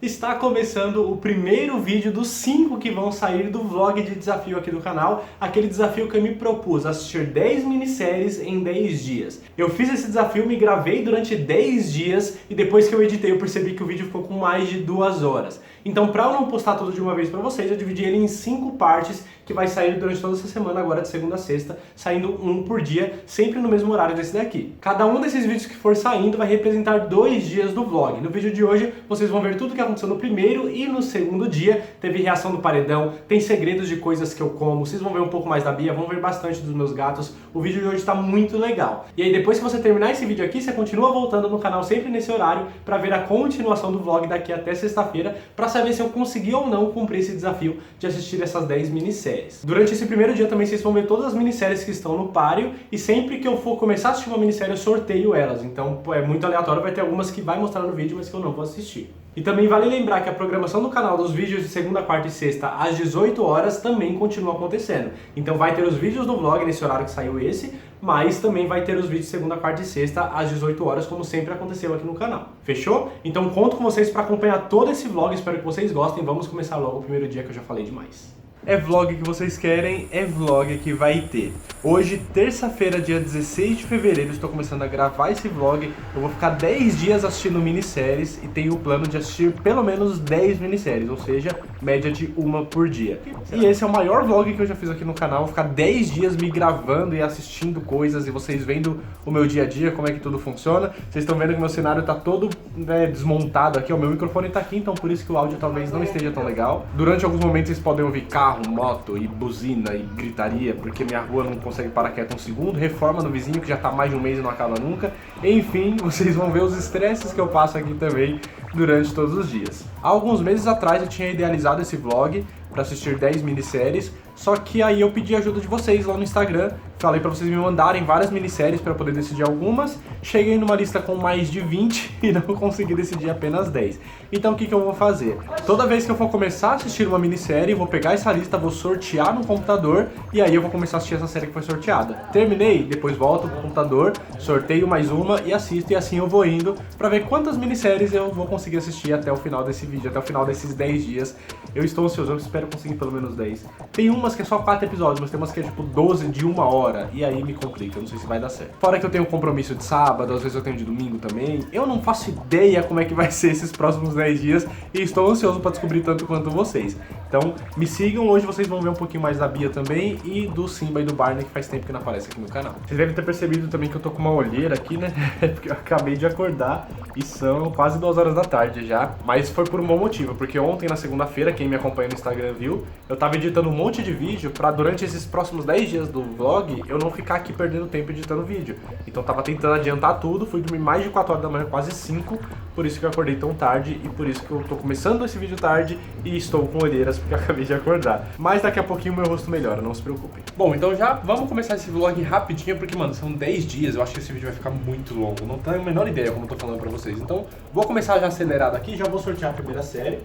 Está começando o primeiro vídeo dos 5 que vão sair do vlog de desafio aqui do canal, aquele desafio que eu me propus, assistir 10 minisséries em 10 dias. Eu fiz esse desafio, me gravei durante 10 dias e depois que eu editei eu percebi que o vídeo ficou com mais de 2 horas. Então, para eu não postar tudo de uma vez para vocês, eu dividi ele em 5 partes que vai sair durante toda essa semana, agora de segunda a sexta, saindo um por dia, sempre no mesmo horário desse daqui. Cada um desses vídeos que for saindo vai representar 2 dias do vlog. No vídeo de hoje, vocês vão ver tudo o que aconteceu no primeiro e no segundo dia. Teve reação do paredão, tem segredos de coisas que eu como, vocês vão ver um pouco mais da Bia, vão ver bastante dos meus gatos. O vídeo de hoje tá muito legal. E aí depois que você terminar esse vídeo aqui, você continua voltando no canal sempre nesse horário para ver a continuação do vlog daqui até sexta-feira, para saber se eu consegui ou não cumprir esse desafio de assistir essas 10 minisséries. Durante esse primeiro dia também vocês vão ver todas as minisséries que estão no páreo, e sempre que eu for começar a assistir uma minissérie eu sorteio elas, então é muito aleatório, vai ter algumas que vai mostrar no vídeo, mas que eu não vou assistir. E também vale lembrar que a programação do canal dos vídeos de segunda, quarta e sexta às 18 horas também continua acontecendo. Então vai ter os vídeos do vlog nesse horário que saiu esse, mas também vai ter os vídeos de segunda, quarta e sexta às 18 horas, como sempre aconteceu aqui no canal. Fechou? Então conto com vocês para acompanhar todo esse vlog, espero que vocês gostem. Vamos começar logo o primeiro dia que eu já falei demais. É vlog que vocês querem, é vlog que vai ter. Hoje, terça-feira, dia 16 de fevereiro, estou começando a gravar esse vlog. Eu vou ficar 10 dias assistindo minisséries e tenho o plano de assistir pelo menos 10 minisséries, ou seja, média de uma por dia. E esse é o maior vlog que eu já fiz aqui no canal. Vou ficar 10 dias me gravando e assistindo coisas e vocês vendo o meu dia a dia, como é que tudo funciona. Vocês estão vendo que meu cenário está todo desmontado aqui, o meu microfone está aqui, então por isso que o áudio talvez não esteja tão legal. Durante alguns momentos vocês podem ouvir carro, moto e buzina e gritaria, porque minha rua não consegue parar quieto um segundo, reforma no vizinho que já tá mais de um mês e não acaba nunca. Enfim, vocês vão ver os estresses que eu passo aqui também durante todos os dias. Há alguns meses atrás eu tinha idealizado esse vlog para assistir 10 minisséries, só que aí eu pedi ajuda de vocês lá no Instagram, falei para vocês me mandarem várias minisséries para poder decidir algumas, cheguei numa lista com mais de 20 e não consegui decidir apenas 10. Então o que eu vou fazer? Toda vez que eu for começar a assistir uma minissérie, eu vou pegar essa lista, vou sortear no computador e aí eu vou começar a assistir essa série que foi sorteada. Terminei, depois volto pro computador, sorteio mais uma e assisto, e assim eu vou indo para ver quantas minisséries eu vou conseguir assistir até o final desse vídeo, até o final desses 10 dias. Eu estou ansioso, eu espero conseguir pelo menos 10. Tem umas que é só 4 episódios, mas tem umas que é tipo 12 de 1 hora, e aí me complica, eu não sei se vai dar certo. Fora que eu tenho um compromisso de sábado, às vezes eu tenho de domingo também, eu não faço ideia como é que vai ser esses próximos 10 dias, e estou ansioso para descobrir tanto quanto vocês. Então me sigam, hoje vocês vão ver um pouquinho mais da Bia também, e do Simba e do Barney, que faz tempo que não aparece aqui no canal. Vocês devem ter percebido também que eu tô com uma olheira aqui, né, porque eu acabei de acordar, e são quase 2 horas da tarde já, mas foi por um bom motivo, porque ontem na segunda-feira, quem me acompanha no Instagram viu, eu tava editando um monte de vídeo pra durante esses próximos 10 dias do vlog eu não ficar aqui perdendo tempo editando vídeo. Então tava tentando adiantar tudo, fui dormir mais de 4 horas da manhã, quase 5, por isso que eu acordei tão tarde e por isso que eu tô começando esse vídeo tarde e estou com olheiras porque eu acabei de acordar. Mas daqui a pouquinho meu rosto melhora, não se preocupem. Bom, então já vamos começar esse vlog rapidinho porque, mano, são 10 dias, eu acho que esse vídeo vai ficar muito longo, não tenho a menor ideia como eu tô falando pra vocês. Então vou começar já acelerado aqui, já vou sortear a primeira série.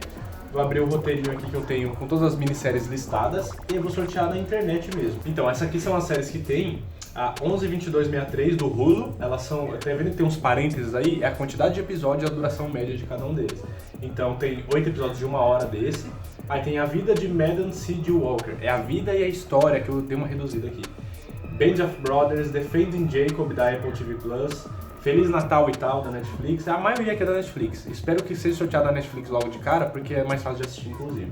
Vou abrir o roteirinho aqui que eu tenho com todas as minisséries listadas e eu vou sortear na internet mesmo. Então, essas aqui são as séries que tem a 11/22/63 do Hulu. Elas são, tá vendo que tem uns parênteses aí? É a quantidade de episódios e a duração média de cada um deles. Então tem 8 episódios de 1 hora desse. Aí tem a vida de Madden C.G. Walker. É a vida e a história, que eu dei uma reduzida aqui. Band of Brothers, Defending Jacob da Apple TV+. Feliz Natal e tal, da Netflix. A maioria aqui é da Netflix. Espero que seja sorteado da Netflix logo de cara, porque é mais fácil de assistir, inclusive.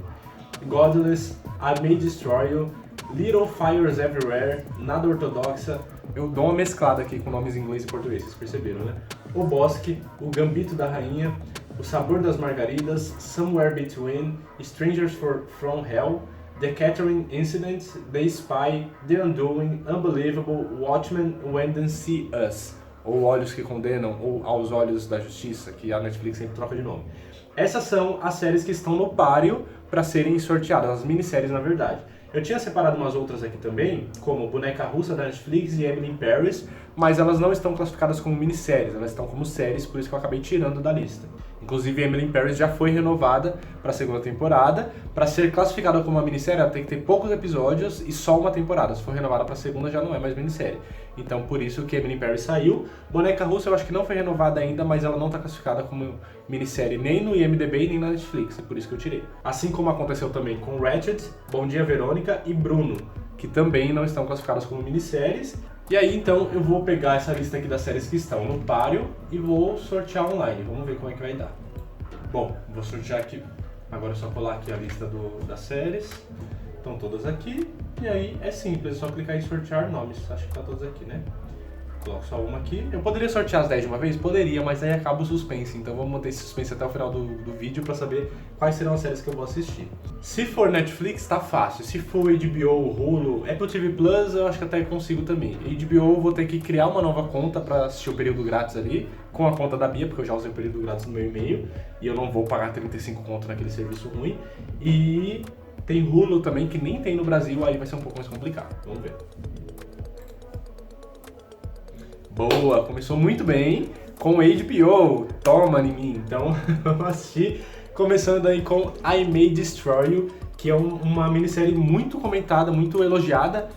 Godless, I May Destroy You, Little Fires Everywhere, Nada Ortodoxa. Eu dou uma mesclada aqui com nomes em inglês e português, vocês perceberam, né? O Bosque, O Gambito da Rainha, O Sabor das Margaridas, Somewhere Between, Strangers from Hell, The Catherine Incident, The Spy, The Undoing, Unbelievable, Watchmen, When They See Us. Ou Olhos que Condenam, ou Aos Olhos da Justiça, que a Netflix sempre troca de nome. Essas são as séries que estão no páreo para serem sorteadas, as minisséries na verdade. Eu tinha separado umas outras aqui também, como Boneca Russa da Netflix e Emily in Paris, mas elas não estão classificadas como minisséries, elas estão como séries, por isso que eu acabei tirando da lista. Inclusive, Emily in Paris já foi renovada para a segunda temporada. Para ser classificada como uma minissérie, ela tem que ter poucos episódios e só uma temporada. Se for renovada para a segunda, já não é mais minissérie. Então, por isso que Emily in Paris saiu. Boneca Russa, eu acho que não foi renovada ainda, mas ela não está classificada como minissérie nem no IMDb nem na Netflix. É por isso que eu tirei. Assim como aconteceu também com Ratched, Bom Dia Verônica e Bruno, que também não estão classificadas como minisséries. E aí, então, eu vou pegar essa lista aqui das séries que estão no páreo e vou sortear online. Vamos ver como é que vai dar. Bom, vou sortear aqui. Agora é só colar aqui a lista das séries. Estão todas aqui. E aí é simples, é só clicar em sortear nomes. Acho que tá todas aqui, né? Coloco só uma aqui. Eu poderia sortear as 10 de uma vez? Poderia, mas aí acaba o suspense. Então vamos manter esse suspense até o final do vídeo pra saber quais serão as séries que eu vou assistir. Se for Netflix, tá fácil. Se for HBO, Hulu, Apple TV Plus, eu acho que até consigo também. HBO eu vou ter que criar uma nova conta pra assistir o período grátis ali, com a conta da Bia, porque eu já usei o período grátis no meu e-mail. E eu não vou pagar 35 conto naquele serviço ruim. E tem Hulu também, que nem tem no Brasil, aí vai ser um pouco mais complicado. Vamos ver. Boa, começou muito bem com HBO, toma em mim. Então vamos assistir, começando aí com I May Destroy You, que é uma minissérie muito comentada, muito elogiada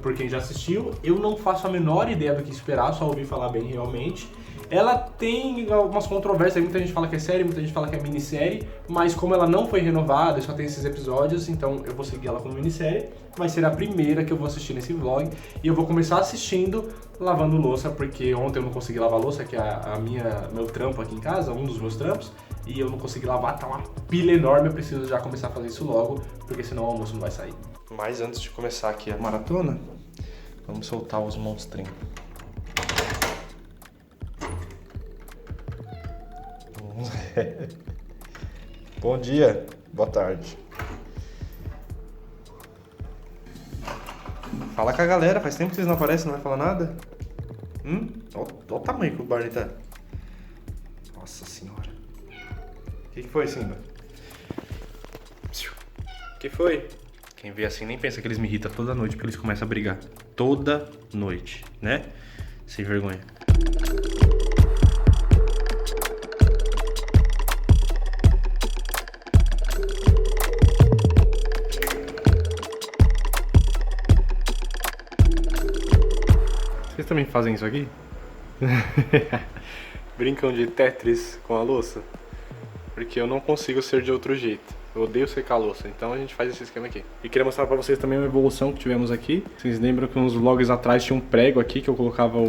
por quem já assistiu. Eu não faço a menor ideia do que esperar, só ouvi falar bem realmente. Ela tem algumas controvérsias, muita gente fala que é série, muita gente fala que é minissérie, mas como ela não foi renovada, só tem esses episódios, então eu vou seguir ela como minissérie. Vai ser a primeira que eu vou assistir nesse vlog, e eu vou começar assistindo lavando louça, porque ontem eu não consegui lavar louça, que é meu trampo aqui em casa, um dos meus trampos, e eu não consegui lavar, tá uma pilha enorme, eu preciso já começar a fazer isso logo, porque senão o almoço não vai sair. Mas antes de começar aqui a maratona, vamos soltar os monstrinhos. Bom dia, boa tarde. Fala com a galera, faz tempo que vocês não aparecem, não vai falar nada? Olha o tamanho que o Barney tá. Nossa senhora. O que foi, Simba? O que foi? Quem vê assim nem pensa que eles me irritam toda noite, porque eles começam a brigar. Toda noite, né? Sem vergonha. Vocês também fazem isso aqui? Brincam de Tetris com a louça? Porque eu não consigo ser de outro jeito. Eu odeio secar a louça, então a gente faz esse esquema aqui. E queria mostrar pra vocês também uma evolução que tivemos aqui. Vocês lembram que uns vlogs atrás tinha um prego aqui que eu colocava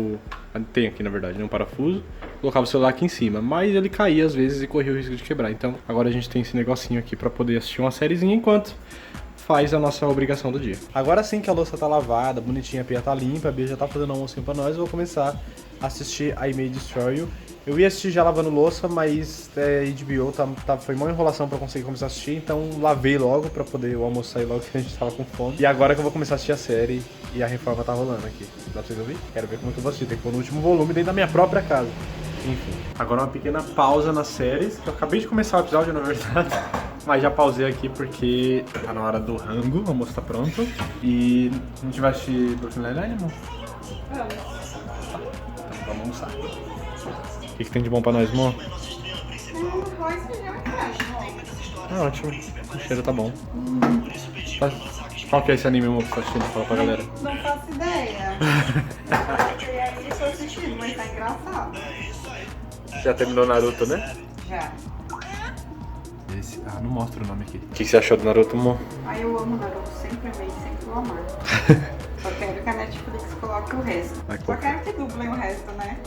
tem aqui na verdade, né? Um parafuso. Colocava o celular aqui em cima, mas ele caía às vezes e corria o risco de quebrar. Então agora a gente tem esse negocinho aqui pra poder assistir uma sériezinha enquanto faz a nossa obrigação do dia. Agora sim que a louça tá lavada, bonitinha, a pia tá limpa, a Bia já tá fazendo almocinho pra nós, eu vou começar a assistir I May Destroy You. Eu ia assistir já lavando louça, mas HBO foi uma enrolação pra conseguir começar a assistir, então lavei logo pra poder o almoço sair logo, que a gente tava com fome. E agora que eu vou começar a assistir a série e a reforma tá rolando aqui. Dá pra vocês ouvir? Quero ver como é que eu vou assistir, tem que pôr no último volume dentro da minha própria casa. Enfim, agora uma pequena pausa nas séries, que eu acabei de começar o episódio, na verdade. Mas já pausei aqui porque tá na hora do rango, o almoço tá pronto. E a gente vai assistir Brooklyn Nine-Nine, amor? Vamos. Então vamos almoçar. O que tem de bom pra nós, amor? Arroz, feijão e carne. Ah, ótimo. O cheiro tá bom. Qual que é esse anime, amor, que você tá assistindo? Fala pra galera. Não faço ideia. Eu aí estou assistindo, mas tá engraçado. Já terminou Naruto, né? Já. Não mostra o nome aqui. O que você achou do Naruto, amor? Aí eu amo Naruto, sempre amei, sempre vou amar. Só quero que a Netflix coloque o resto. Só quero que dublem o resto, né?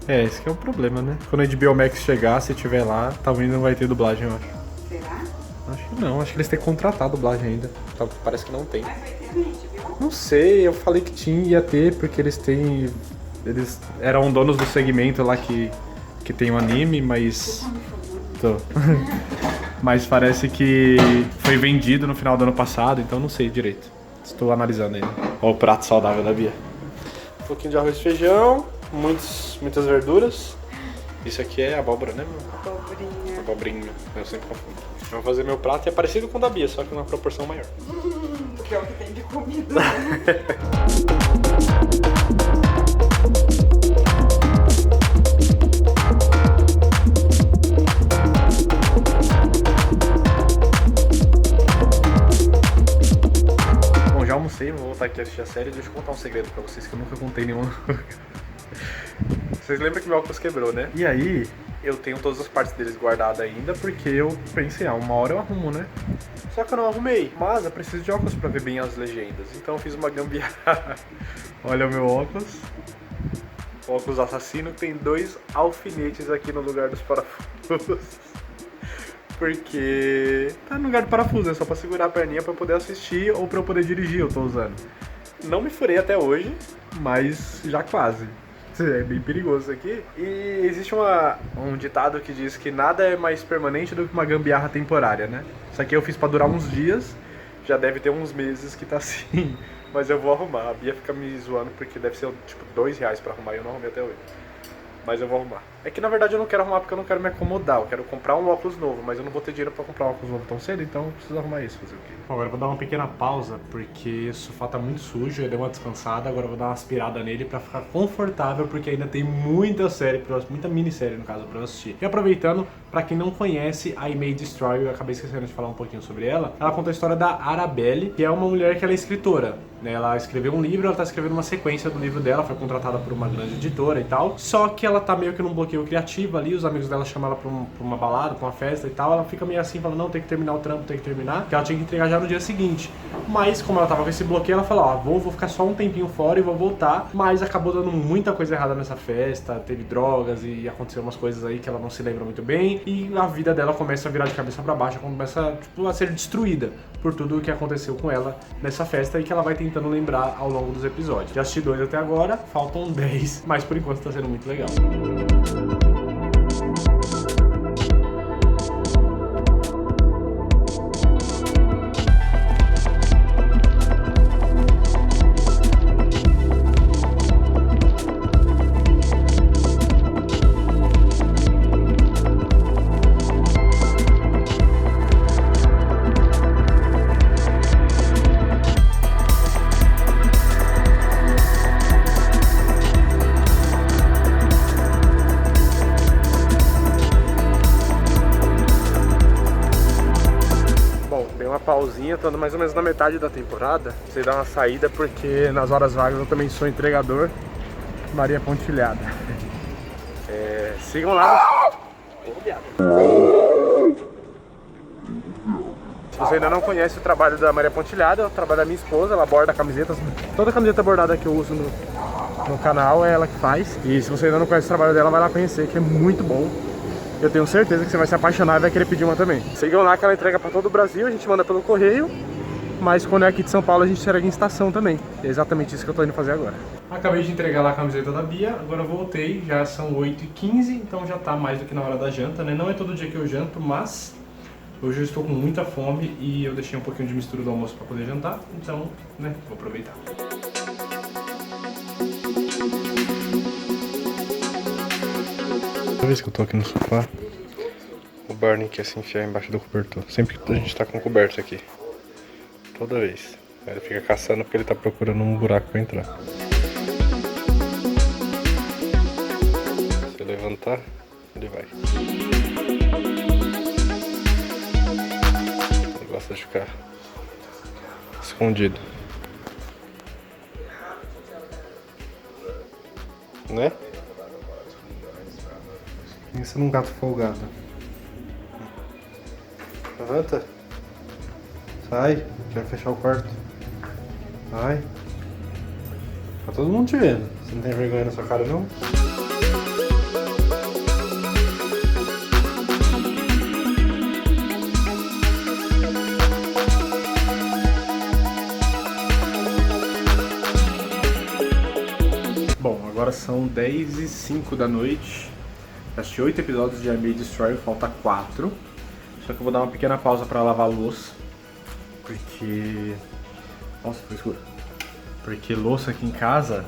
É, esse que é o problema, né? Quando a HBO Max chegar, se tiver lá, talvez não vai ter dublagem, eu acho. Será? Acho que não, acho que eles têm que contratar a dublagem ainda. Então, parece que não tem. Mas vai ter gente, viu? Não sei, eu falei que ia ter, porque eles eram donos do segmento lá que tem um anime, mas... Mas parece que foi vendido no final do ano passado, então não sei direito. Estou analisando ainda. Olha o prato saudável da Bia. Um pouquinho de arroz e feijão, muitas verduras. Isso aqui é abóbora, né, meu? Abobrinha. Abobrinha, eu sempre confundo. Eu vou fazer meu prato e é parecido com o da Bia, só que numa proporção maior. Que é o que tem de comida. almocei, vou voltar aqui a assistir a série. Deixa eu contar um segredo pra vocês que eu nunca contei nenhum. Vocês lembram que meu óculos quebrou, né? E aí, eu tenho todas as partes deles guardadas ainda, porque eu pensei, uma hora eu arrumo, né? Só que eu não arrumei, mas eu preciso de óculos pra ver bem as legendas. Então eu fiz uma gambiarra. Olha o meu óculos. O óculos assassino tem 2 alfinetes aqui no lugar dos parafusos. Porque tá no lugar do parafuso, é só pra segurar a perninha pra poder assistir ou pra eu poder dirigir, eu tô usando. Não me furei até hoje, mas já quase. É bem perigoso isso aqui. E existe um ditado que diz que nada é mais permanente do que uma gambiarra temporária, né? Isso aqui eu fiz pra durar uns dias, já deve ter uns meses que tá assim. Mas eu vou arrumar. A Bia fica me zoando porque deve ser tipo R$2 pra arrumar e eu não arrumei até hoje. Mas eu vou arrumar. É que na verdade eu não quero arrumar porque eu não quero me acomodar. Eu quero comprar um óculos novo, mas eu não vou ter dinheiro pra comprar um óculos novo tão cedo, então eu preciso arrumar isso, fazer o quê? Bom, agora eu vou dar uma pequena pausa, porque o sofá tá muito sujo, eu dei uma descansada, agora eu vou dar uma aspirada nele pra ficar confortável, porque ainda tem muita série, muita minissérie no caso, pra eu assistir. E aproveitando, pra quem não conhece, a I May Destroy You, eu acabei esquecendo de falar um pouquinho sobre ela. Ela conta a história da Arabelle, que é uma mulher que ela é escritora, né? Ela escreveu um livro, ela tá escrevendo uma sequência do livro dela, foi contratada por uma grande editora e tal, só que ela tá meio que num bloqueio criativo ali, os amigos dela chamam ela pra uma balada, pra uma festa e tal, ela fica meio assim, falando, não, tem que terminar o trampo, tem que terminar, que ela tinha que entregar já no dia seguinte. Mas, como ela tava com esse bloqueio, ela falou, vou ficar só um tempinho fora e vou voltar, mas acabou dando muita coisa errada nessa festa, teve drogas e aconteceu umas coisas aí que ela não se lembra muito bem, e a vida dela começa a virar de cabeça pra baixo, começa, a ser destruída por tudo o que aconteceu com ela nessa festa e que ela vai tentando lembrar ao longo dos episódios. Já assisti 2 até agora, faltam 10, mas por enquanto tá sendo muito legal. Pausinha, tô mais ou menos na metade da temporada. Você dá uma saída porque nas horas vagas eu também sou entregador. Maria Pontilhada. Sigam lá. Se você ainda não conhece o trabalho da Maria Pontilhada, é o trabalho da minha esposa, ela borda camisetas. Toda camiseta bordada que eu uso no canal é ela que faz. E se você ainda não conhece o trabalho dela, vai lá conhecer, que é muito bom. Eu tenho certeza que você vai se apaixonar e vai querer pedir uma também. Sigam lá que ela entrega pra todo o Brasil, a gente manda pelo correio. Mas quando é aqui de São Paulo, a gente entrega em estação também. É exatamente isso que eu tô indo fazer agora. Acabei de entregar lá a camiseta da Bia, agora eu voltei, já são 8h15, então já tá mais do que na hora da janta, né? Não é todo dia que eu janto, mas hoje eu estou com muita fome e eu deixei um pouquinho de mistura do almoço pra poder jantar, então, né, vou aproveitar. Toda vez que eu tô aqui no sofá, o Barney quer se enfiar embaixo do cobertor. Sempre que a gente tá com coberto aqui. Toda vez. Aí ele fica caçando porque ele tá procurando um buraco pra entrar. Se eu levantar, ele vai. Ele gosta de ficar escondido. Né? Pensa num gato folgado. Levanta. Sai. Quero fechar o quarto. Vai. Tá todo mundo te vendo. Você não tem vergonha na sua cara, não? Bom, agora são 10h05 da noite. Assisti 8 episódios de I May Destroy You, falta 4. Só que eu vou dar uma pequena pausa pra lavar a louça. Porque... Nossa, foi escuro. Porque louça aqui em casa,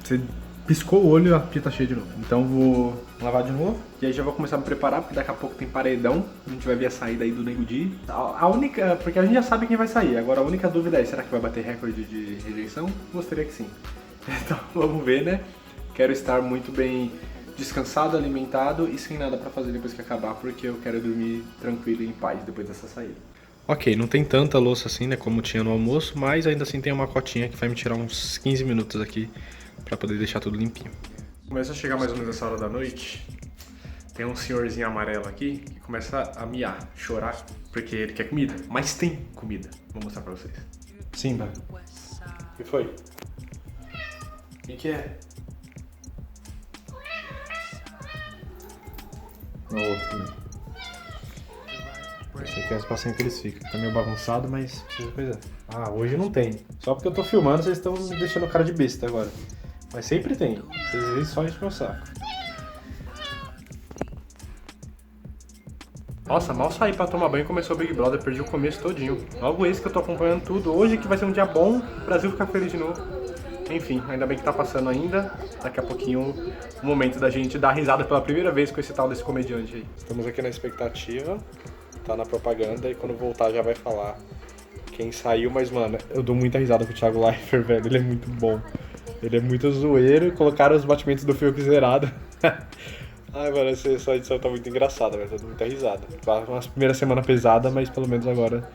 você piscou o olho e a pia tá cheia de novo. Então vou lavar de novo. E aí já vou começar a me preparar, porque daqui a pouco tem paredão. A gente vai ver a saída aí do Nego Di. A única... Porque a gente já sabe quem vai sair. Agora a única dúvida é, será que vai bater recorde de rejeição? Gostaria que sim. Então vamos ver, né? Quero estar muito bem descansado, alimentado e sem nada pra fazer depois que acabar, porque eu quero dormir tranquilo e em paz depois dessa saída. Ok, não tem tanta louça assim, né, como tinha no almoço, mas ainda assim tem uma cotinha que vai me tirar uns 15 minutos aqui pra poder deixar tudo limpinho. Começa a chegar mais ou menos essa hora da noite, tem um senhorzinho amarelo aqui que começa a miar, chorar, porque ele quer comida, mas tem comida. Vou mostrar pra vocês. Simba, o que foi? O que é? O outro também. Esse aqui é o espacinho que eles ficam. Tá meio bagunçado, mas precisa coisar. Ah, hoje não tem. Só porque eu tô filmando, vocês estão me deixando cara de besta agora. Mas sempre tem. Vocês veem só enche meu saco. Nossa, mal saí pra tomar banho e começou o Big Brother. Perdi o começo todinho. Logo esse que eu tô acompanhando tudo. Hoje que vai ser um dia bom, o Brasil ficar feliz de novo. Enfim, ainda bem que tá passando ainda. Daqui a pouquinho o momento da gente dar risada pela primeira vez com esse tal desse comediante aí. Estamos aqui na expectativa. Tá na propaganda e quando voltar já vai falar quem saiu, mas mano, eu dou muita risada com o Thiago Leifert, velho, ele é muito bom. Ele é muito zoeiro, colocaram os batimentos do Fiuk zerado. Ai, mano, essa edição tá muito engraçada, velho, eu dou muita risada. Tá uma primeira semana pesada, mas pelo menos agora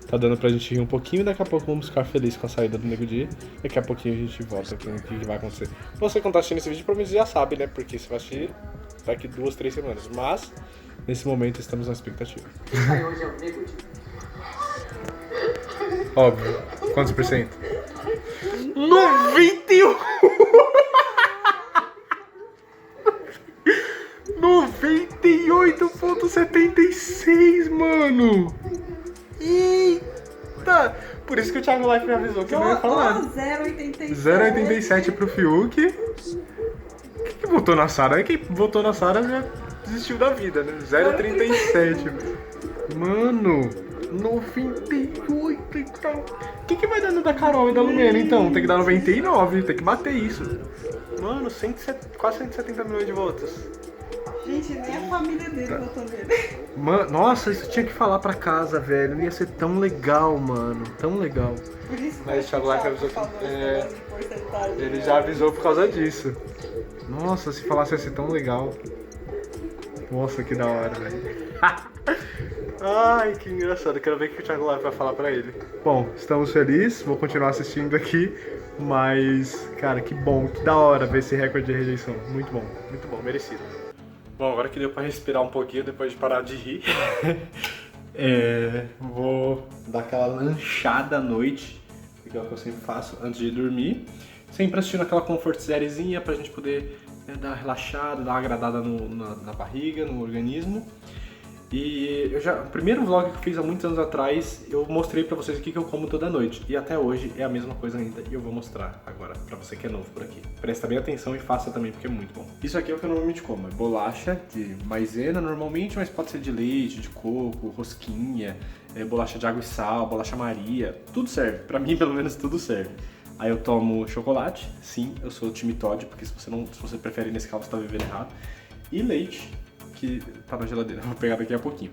tá dando pra gente rir um pouquinho e daqui a pouco vamos ficar felizes com a saída do Nego Di. Daqui a pouquinho a gente volta com o que vai acontecer. Você que não tá assistindo esse vídeo, provavelmente já sabe, né, porque você vai assistir daqui 2, 3 semanas, mas nesse momento estamos na expectativa. Hoje é o Nego Di. Óbvio. Quantos por cento? 91! 98,76, mano! Eita! Por isso que o Thiago Leifert me avisou que não ia falar. 0,87. 0,87 pro Fiuk. Quem que votou na Sara? Quem votou na Sara já desistiu da vida, né? 0,37. Mano, 98 e tal. O que vai dando da Carol e da Lumena então? Tem que dar 99, tem que bater isso. Mano, quase 170 milhões de votos. Gente, nem a família dele votou nele. Mano, nossa, isso tinha que falar pra casa, velho. Não ia ser tão legal, mano. Tão legal. Por isso que Mas o Thiago Leifert avisou falou que... esse negócio de porcentagem. Ele já avisou por causa disso. Nossa, se falasse ia ser tão legal. Nossa, que da hora, velho. Ai, que engraçado. Quero ver o que o Thiago Leifert vai falar pra ele. Bom, estamos felizes. Vou continuar assistindo aqui. Mas, cara, que bom, que da hora ver esse recorde de rejeição. Muito bom, merecido. Bom, agora que deu pra respirar um pouquinho depois de parar de rir. Vou dar aquela lanchada à noite, que é o que eu sempre faço antes de dormir. Sempre assistindo aquela comfort sériezinha pra gente poder dar uma relaxada, dar uma agradada na barriga, no organismo. E o primeiro vlog que eu fiz há muitos anos atrás, eu mostrei pra vocês o que eu como toda noite. E até hoje é a mesma coisa ainda, e eu vou mostrar agora pra você que é novo por aqui. Presta bem atenção e faça também, porque é muito bom. Isso aqui é o que eu normalmente como, é bolacha de maisena normalmente, mas pode ser de leite, de coco, rosquinha, bolacha de água e sal, bolacha Maria, tudo serve. Pra mim, pelo menos, tudo serve. Aí eu tomo chocolate, sim, eu sou o time Todd, porque se você prefere Nescau, você tá vivendo errado. E leite, que tá na geladeira, vou pegar daqui a pouquinho.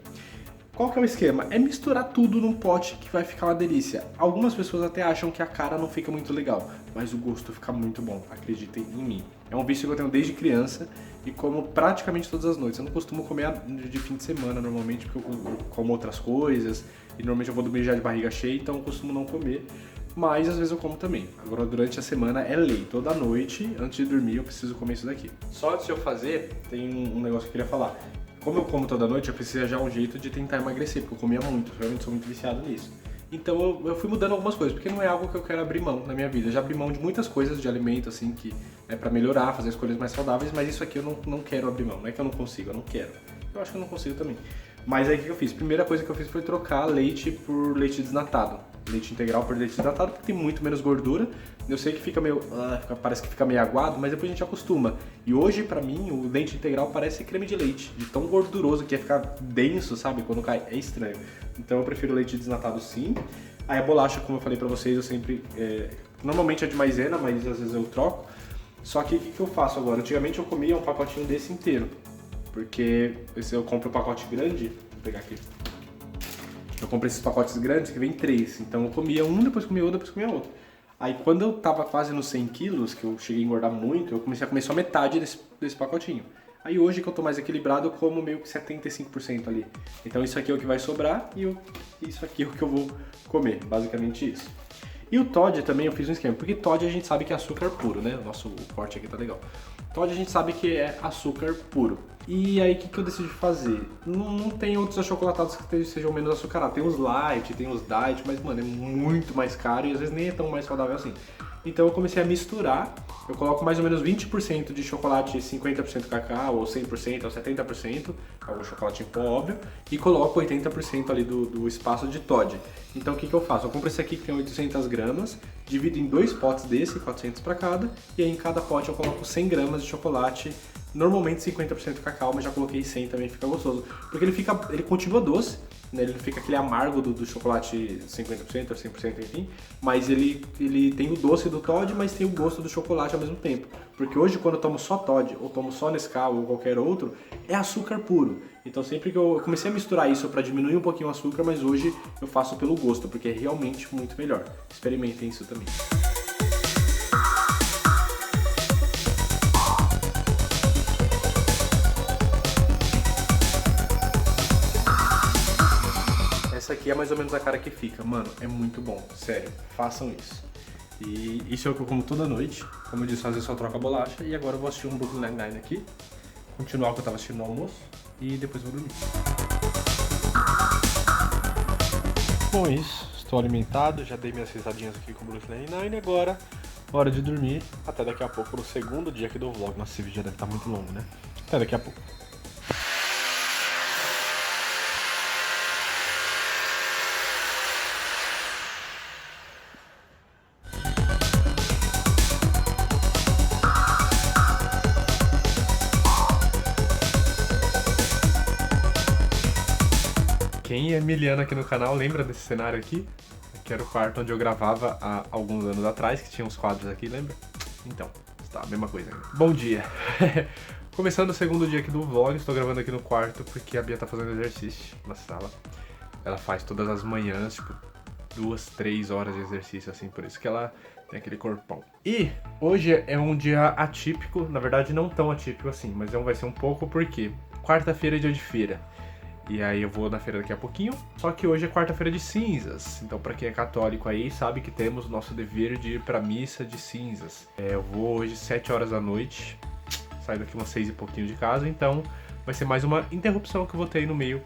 Qual que é o esquema? É misturar tudo num pote que vai ficar uma delícia. Algumas pessoas até acham que a cara não fica muito legal, mas o gosto fica muito bom, acreditem em mim. É um vício que eu tenho desde criança e como praticamente todas as noites. Eu não costumo comer de fim de semana normalmente, porque eu como outras coisas e normalmente eu vou dormir já de barriga cheia, então eu costumo não comer. Mas às vezes eu como também. Agora durante a semana é lei. Toda noite, antes de dormir, eu preciso comer isso daqui. Só antes de eu fazer, tem um negócio que eu queria falar. Como eu como toda noite, eu preciso já um jeito de tentar emagrecer, porque eu comia muito, realmente sou muito viciado nisso. Então eu fui mudando algumas coisas, porque não é algo que eu quero abrir mão na minha vida. Eu já abri mão de muitas coisas de alimento, assim, que é pra melhorar, fazer escolhas mais saudáveis, mas isso aqui eu não quero abrir mão. Não é que eu não consigo, eu não quero. Eu acho que eu não consigo também. Mas aí o que eu fiz? Primeira coisa que eu fiz foi trocar leite por leite desnatado. Leite integral por leite desnatado, porque tem muito menos gordura. Eu sei que fica meio... parece que fica meio aguado, mas depois a gente acostuma. E hoje, pra mim, o leite integral parece creme de leite, de tão gorduroso que ia ficar denso, sabe? Quando cai, é estranho. Então eu prefiro leite desnatado sim. Aí a bolacha, como eu falei pra vocês, eu sempre... normalmente é de maisena, mas às vezes eu troco. Só que o que eu faço agora? Antigamente eu comia um pacotinho desse inteiro. Porque se eu compro um pacote grande... Vou pegar aqui. Eu comprei esses pacotes grandes que vem 3. Então eu comia um, depois comia outro, depois comia outro. Aí quando eu tava quase nos 100 quilos, que eu cheguei a engordar muito, eu comecei a comer só metade desse pacotinho. Aí hoje que eu tô mais equilibrado, eu como meio que 75% ali. Então isso aqui é o que vai sobrar e isso aqui é o que eu vou comer, basicamente isso. E o Toddy também eu fiz um esquema, porque Toddy a gente sabe que é açúcar puro, né? O nosso corte aqui tá legal. Toddy a gente sabe que é açúcar puro. E aí o que eu decidi fazer? Não tem outros achocolatados que sejam menos açucarados. Tem os light, tem os diet, mas mano, é muito mais caro e às vezes nem é tão mais saudável assim. Então eu comecei a misturar, eu coloco mais ou menos 20% de chocolate 50% cacau, ou 100%, ou 70%, algum chocolate em pó, óbvio, e coloco 80% ali do espaço de Toddy. Então o que eu faço? Eu compro esse aqui que tem 800 gramas, divido em 2 potes desse, 400 para cada, e aí em cada pote eu coloco 100 gramas de chocolate, normalmente 50% cacau, mas já coloquei 100 também, fica gostoso. Porque ele continua doce, né? Ele não fica aquele amargo do chocolate 50% ou 100%, enfim, mas ele tem o doce do Toddy, mas tem o gosto do chocolate ao mesmo tempo. Porque hoje quando eu tomo só Toddy, ou tomo só Nescau ou qualquer outro, é açúcar puro. Então sempre que eu comecei a misturar isso para diminuir um pouquinho o açúcar, mas hoje eu faço pelo gosto, porque é realmente muito melhor. Experimentem isso também. Essa aqui é mais ou menos a cara que fica. Mano, é muito bom. Sério, façam isso. E isso é o que eu como toda noite. Como eu disse, às vezes só troco a bolacha. E agora eu vou assistir um Brooklyn Nine-Nine aqui. Continuar o que eu tava assistindo no almoço. E depois vou dormir. Bom, isso. Estou alimentado. Já dei minhas risadinhas aqui com o Brooklyn Nine-Nine. Agora, hora de dormir. Até daqui a pouco, no segundo dia aqui do vlog. Nossa, esse vídeo já deve estar muito longo, né? Até daqui a pouco. Quem é miliano aqui no canal lembra desse cenário aqui? Que era o quarto onde eu gravava há alguns anos atrás, que tinha uns quadros aqui, lembra? Então, tá a mesma coisa ainda. Bom dia! Começando o segundo dia aqui do vlog, estou gravando aqui no quarto porque a Bia tá fazendo exercício na sala. Ela faz todas as manhãs, tipo, 2, 3 horas de exercício, assim, por isso que ela tem aquele corpão. E hoje é um dia atípico, na verdade não tão atípico assim, mas vai ser um pouco porque quarta-feira é dia de feira. E aí eu vou na feira daqui a pouquinho, só que hoje é quarta-feira de cinzas, então pra quem é católico aí sabe que temos o nosso dever de ir pra missa de cinzas. Eu vou hoje 7 horas da noite, saio daqui umas 6 e pouquinho de casa, então vai ser mais uma interrupção que eu vou ter aí no meio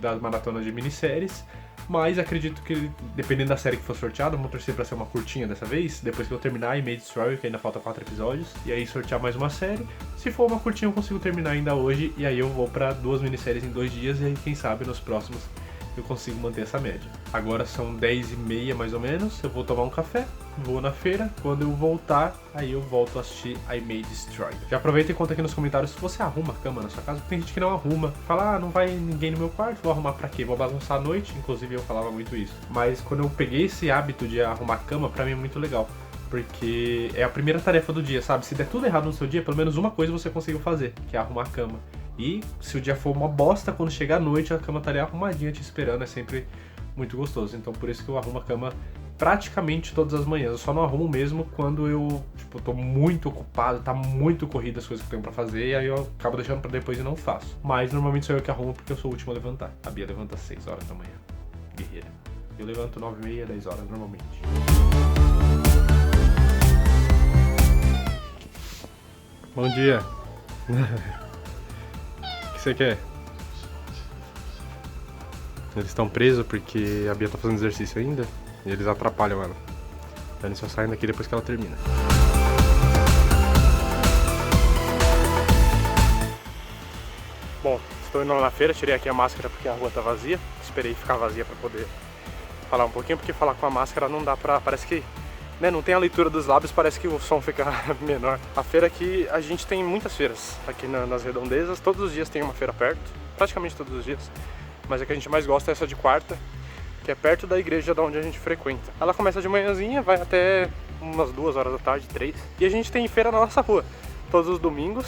das maratonas de minisséries. Mas acredito que, dependendo da série que for sorteada, vamos torcer pra ser uma curtinha dessa vez. Depois que eu terminar e May Destroy, que ainda falta 4 episódios, e aí sortear mais uma série. Se for uma curtinha eu consigo terminar ainda hoje, e aí eu vou pra 2 minisséries em 2 dias, e aí quem sabe nos próximos eu consigo manter essa média. Agora são 10h30 mais ou menos, eu vou tomar um café, vou na feira, quando eu voltar, aí eu volto a assistir I May Destroy. Já aproveita e conta aqui nos comentários se você arruma a cama na sua casa, porque tem gente que não arruma. Fala, não vai ninguém no meu quarto, vou arrumar pra quê? Vou bagunçar à noite, inclusive eu falava muito isso. Mas quando eu peguei esse hábito de arrumar a cama, pra mim é muito legal. Porque é a primeira tarefa do dia, sabe? Se der tudo errado no seu dia, pelo menos uma coisa você conseguiu fazer, que é arrumar a cama. E se o dia for uma bosta, quando chegar a noite, a cama tá ali arrumadinha te esperando, é sempre muito gostoso. Então por isso que eu arrumo a cama praticamente todas as manhãs. Eu só não arrumo mesmo quando eu, tô muito ocupado, tá muito corrido as coisas que eu tenho pra fazer, e aí eu acabo deixando pra depois e não faço. Mas normalmente sou eu que arrumo porque eu sou o último a levantar. A Bia levanta às 6 horas da manhã. Guerreira. Eu levanto 9h30, 10 horas normalmente. Bom dia. O que você quer? Eles estão presos porque a Bia tá fazendo exercício ainda e eles atrapalham ela. Então eles só saem daqui depois que ela termina. Bom, estou indo lá na feira, tirei aqui a máscara porque a rua tá vazia. Esperei ficar vazia pra poder falar um pouquinho, porque falar com a máscara não dá pra... Parece que... né, não tem a leitura dos lábios, parece que o som fica menor. A feira aqui, a gente tem muitas feiras aqui nas redondezas, todos os dias tem uma feira perto, praticamente todos os dias. Mas a que a gente mais gosta é essa de quarta, que é perto da igreja da onde a gente frequenta. Ela começa de manhãzinha, vai até umas 2 horas da tarde, 3. E a gente tem feira na nossa rua, todos os domingos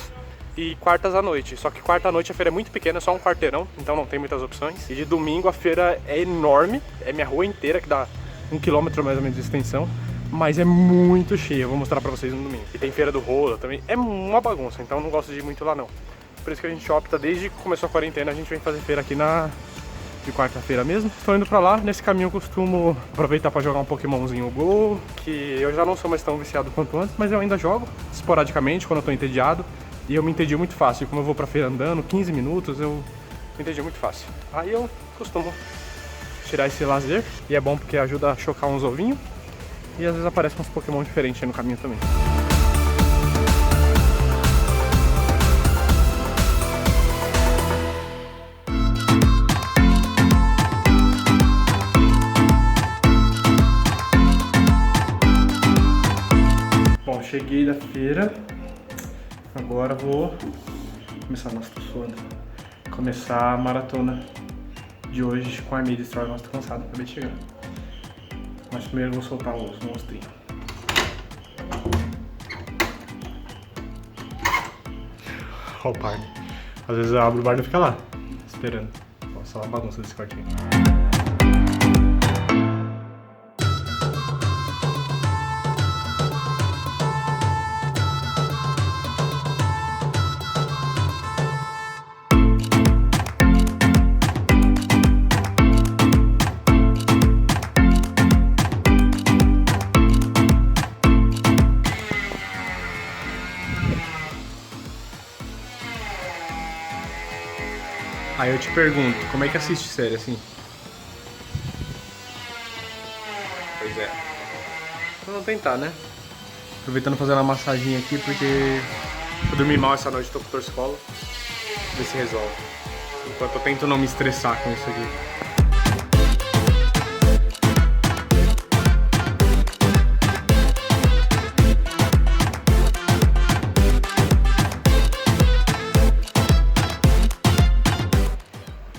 e quartas à noite. Só que quarta à noite a feira é muito pequena, é só um quarteirão, então não tem muitas opções. E de domingo a feira é enorme, é minha rua inteira, que dá 1 quilômetro mais ou menos de extensão. Mas é muito cheio, eu vou mostrar pra vocês no domingo. E tem feira do rolo também, é uma bagunça, então eu não gosto de ir muito lá não. por isso que a gente opta, desde que começou a quarentena, a gente vem fazer feira aqui de quarta-feira mesmo. Estou indo pra lá, nesse caminho eu costumo aproveitar pra jogar um Pokémonzinho Go, que eu já não sou mais tão viciado quanto antes, mas eu ainda jogo esporadicamente quando eu tô entediado. E eu me entendi muito fácil, como eu vou pra feira andando, 15 minutos, eu me entendi muito fácil. Aí eu costumo tirar esse lazer, e é bom porque ajuda a chocar uns ovinhos, e às vezes aparecem uns Pokémon diferentes aí no caminho também. Bom, cheguei da feira, agora vou começar, nossa, tô suando, começar a maratona de hoje com a I May Destroy. Nossa, tô cansado, acabei de chegar. Mas primeiro eu vou soltar os monstrinhos. Olha o Barney. Às vezes eu abro o Barney e fica lá, esperando. Nossa, olha a bagunça desse quartinho. Aí eu te pergunto, como é que assiste série assim? Pois é. Vamos tentar, né? Aproveitando fazer uma massaginha aqui, porque eu dormi mal essa noite, tô com torcicolo. Ver se resolve. Enquanto eu tento não me estressar com isso aqui.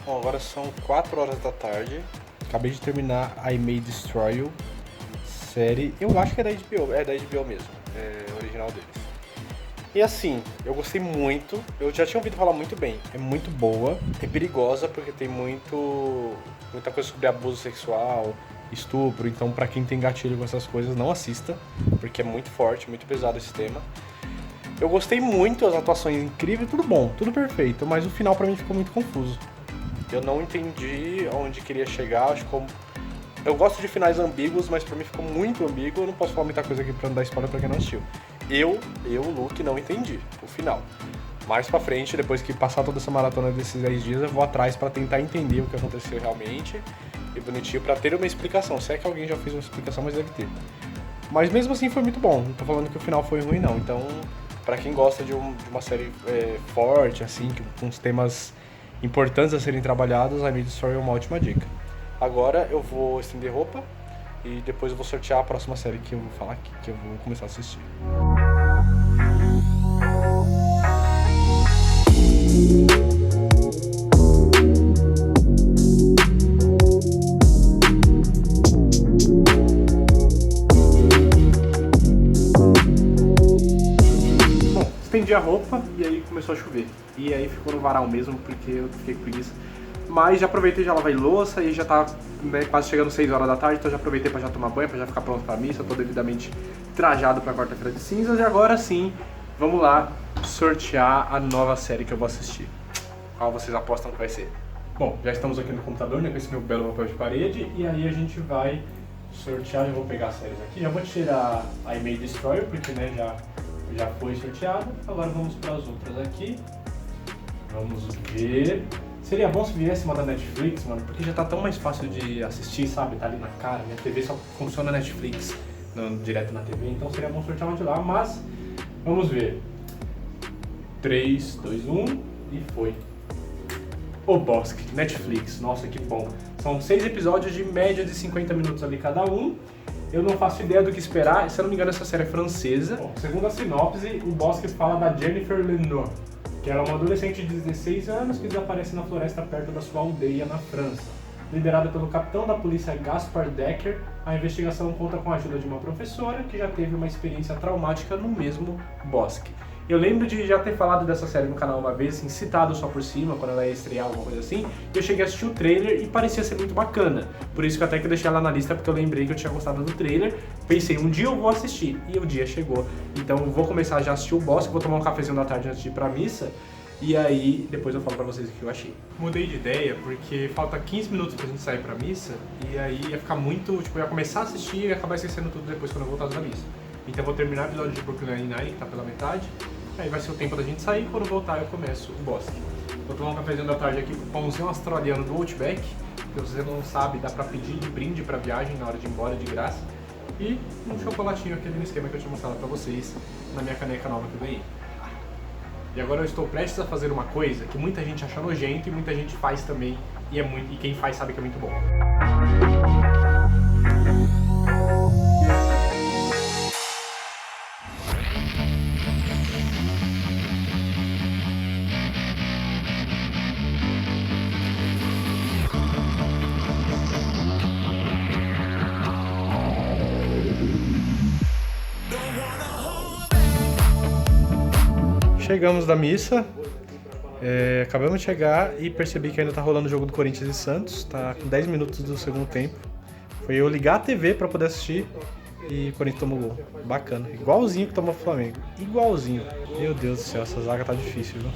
Agora são 4 horas da tarde. Acabei de terminar a I May Destroy You, série, eu acho que é da HBO mesmo, é original deles. E assim, eu gostei muito, eu já tinha ouvido falar muito bem, é muito boa, é perigosa porque tem muita coisa sobre abuso sexual, estupro, então pra quem tem gatilho com essas coisas, não assista, porque é muito forte, muito pesado esse tema. Eu gostei muito, as atuações incríveis, tudo bom, tudo perfeito, mas o final pra mim ficou muito confuso. Eu não entendi aonde queria chegar, acho que eu gosto de finais ambíguos, mas pra mim ficou muito ambíguo, eu não posso falar muita coisa aqui pra não dar spoiler pra quem não assistiu. Eu, Luke, não entendi o final. Mais pra frente, depois que passar toda essa maratona desses 10 dias, eu vou atrás pra tentar entender o que aconteceu realmente, e bonitinho, pra ter uma explicação. Se é que alguém já fez uma explicação, mas deve ter. Mas mesmo assim foi muito bom, não tô falando que o final foi ruim não, então pra quem gosta de uma série forte, assim, com uns temas importantes a serem trabalhados, a I May Destroy é uma ótima dica. Agora eu vou estender roupa e depois eu vou sortear a próxima série que eu vou falar aqui, que eu vou começar a assistir. Bom, estendi a roupa e aí começou a chover. E aí ficou no varal mesmo, porque eu fiquei com preguiça. Mas já aproveitei, já lavei louça e já tá, né, quase chegando 6 horas da tarde, então já aproveitei pra já tomar banho, pra já ficar pronto pra missa, tô devidamente trajado pra quarta-feira de cinzas. E agora sim, vamos lá sortear a nova série que eu vou assistir. Qual vocês apostam que vai ser? Bom, já estamos aqui no computador, né, com esse meu belo papel de parede, e aí a gente vai sortear, já vou pegar as séries aqui, já vou tirar a I May Destroy, porque né, já foi sorteado. Agora vamos para as outras aqui. Vamos ver. Seria bom se viesse uma da Netflix, mano, porque já tá tão mais fácil de assistir, sabe? Tá ali na cara, minha TV só funciona Netflix, não direto na TV, então seria bom sortear uma de lá, mas vamos ver. 3, 2, 1 e foi. O Bosque, Netflix, nossa que bom. São 6 episódios de média de 50 minutos ali cada um. Eu não faço ideia do que esperar, se eu não me engano essa série é francesa. Bom, segundo a sinopse, o Bosque fala da Jennifer Lenoir, que era uma adolescente de 16 anos que desaparece na floresta perto da sua aldeia na França. Liderada pelo capitão da polícia Gaspard Decker, a investigação conta com a ajuda de uma professora que já teve uma experiência traumática no mesmo bosque. Eu lembro de já ter falado dessa série no canal uma vez, assim, citado só por cima, quando ela ia estrear, alguma coisa assim, e eu cheguei a assistir o trailer e parecia ser muito bacana. Por isso que até que eu deixei ela na lista, porque eu lembrei que eu tinha gostado do trailer. Pensei, um dia eu vou assistir, e o dia chegou. Então eu vou começar já a assistir o Bosque, vou tomar um cafezinho da tarde antes de ir pra missa, E aí, depois eu falo pra vocês o que eu achei. Mudei de ideia porque falta 15 minutos pra gente sair pra missa. E aí ia ficar muito, tipo, eu ia começar a assistir e ia acabar esquecendo tudo depois quando eu voltasse da missa. Então eu vou terminar o episódio de Brooklyn Nine-Nine, que tá pela metade. Aí vai ser o tempo da gente sair e quando eu voltar eu começo o Bosque. Vou tomar um cafezinho da tarde aqui com o pãozinho australiano do Outback. Se você não sabe, dá pra pedir de brinde pra viagem na hora de ir embora de graça. E um chocolatinho, aquele esquema que eu tinha mostrado pra vocês na minha caneca nova que eu ganhei. E agora eu estou prestes a fazer uma coisa que muita gente acha nojento e muita gente faz também. E quem faz sabe que é muito bom. Chegamos da missa, acabamos de chegar e percebi que ainda tá rolando o jogo do Corinthians e Santos, tá com 10 minutos do segundo tempo. Foi eu ligar a TV pra poder assistir e o Corinthians tomou gol. Bacana, igualzinho que tomou o Flamengo, igualzinho. Meu Deus do céu, essa zaga tá difícil, viu?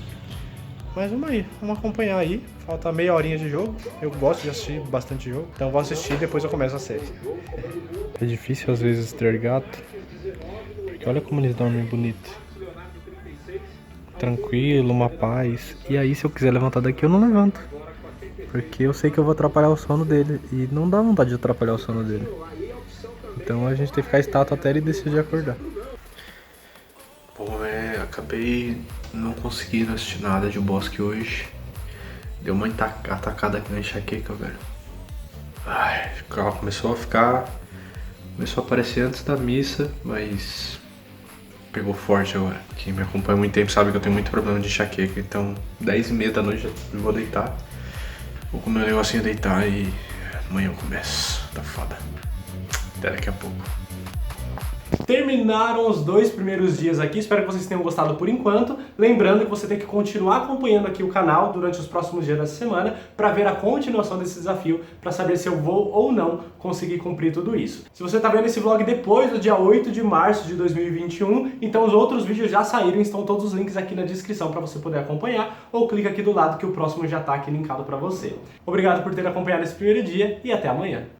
Mas vamos aí, vamos acompanhar aí, falta meia horinha de jogo, eu gosto de assistir bastante jogo, então vou assistir e depois eu começo a série. É difícil às vezes ter gato, porque olha como eles dormem bonito. Tranquilo, uma paz. E aí se eu quiser levantar daqui eu não levanto, porque eu sei que eu vou atrapalhar o sono dele e não dá vontade de atrapalhar o sono dele. Então a gente tem que ficar estátua até ele decidir acordar. Bom, acabei não conseguindo assistir nada de Bosque hoje. Deu uma atacada aqui na enxaqueca, velho. Ai, ela começou a aparecer antes da missa, mas pegou forte agora. Quem me acompanha há muito tempo sabe que eu tenho muito problema de enxaqueca. Então 10h30 da noite eu vou deitar. Vou comer um negocinho deitar e amanhã eu começo. Tá foda. Até daqui a pouco. Terminaram os 2 primeiros dias aqui, espero que vocês tenham gostado por enquanto. Lembrando que você tem que continuar acompanhando aqui o canal durante os próximos dias dessa semana para ver a continuação desse desafio, para saber se eu vou ou não conseguir cumprir tudo isso. Se você está vendo esse vlog depois do dia 8 de março de 2021, então os outros vídeos já saíram, estão todos os links aqui na descrição para você poder acompanhar, ou clica aqui do lado que o próximo já está aqui linkado para você. Obrigado por ter acompanhado esse primeiro dia e até amanhã.